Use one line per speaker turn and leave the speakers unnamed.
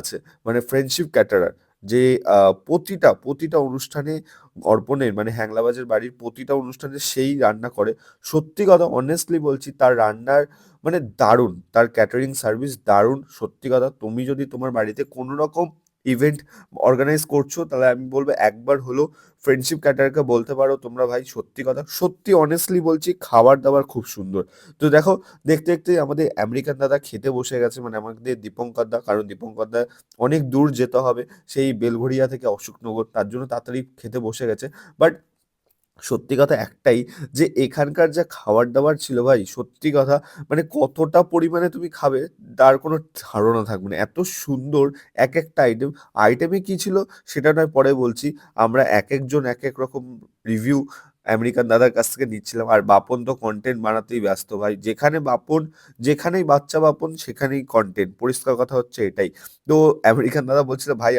আছে মানে friendship caterer যে প্রতিটা অনুষ্ঠানে অর্পণের মানে হ্যাংলাবাজের বাড়ির প্রতিটা অনুষ্ঠানে সেই রান্না করে। সত্যি কথা অনেস্টলি বলছি তার রান্নার মানে দারুণ, তার ক্যাটারিং সার্ভিস দারুণ। সত্যি কথা তুমি যদি তোমার বাড়িতে কোনো রকম ইভেন্ট অর্গানাইজ করছো তাহলে আমি বলবো একবার হলো ফ্রেন্ডশিপ ক্যাটারকে বলতে পারো তোমরা ভাই। সত্যি কথা সত্যি অনেস্টলি বলছি খাবার দাবার খুব সুন্দর। তো দেখো দেখতে দেখতে আমাদের আমেরিকান দাদা খেতে বসে গেছে মানে আমাদের দীপঙ্কর দা, কারণ দীপঙ্কর দা অনেক দূর যেতে হবে সেই বেলঘরিয়া থেকে অশোকনগর, তার জন্য তাড়াতাড়ি খেতে বসে গেছে। বাট সত্যি কথা একটাই যে এখানকার যা খাবার দাবার ছিল ভাই সত্যি কথা মানে কতটা পরিমাণে তুমি খাবে তার কোনো ধারণা থাকবে না, এত সুন্দর এক একটা আইটেমে কি ছিল সেটা নয় পরে বলছি। আমরা এক একজন এক এক রকম রিভিউ আমেরিকান দাদার কাছ থেকে নিচ্ছিলাম। আর বাপন তো কন্টেন্ট বানাতেই ব্যস্ত ভাই, যেখানে বাপন যেখানেই বাচ্চা বাপন সেখানেই কন্টেন্ট, পরিষ্কার কথা হচ্ছে এটাই। তো আমেরিকান দাদা বলছিল ভাই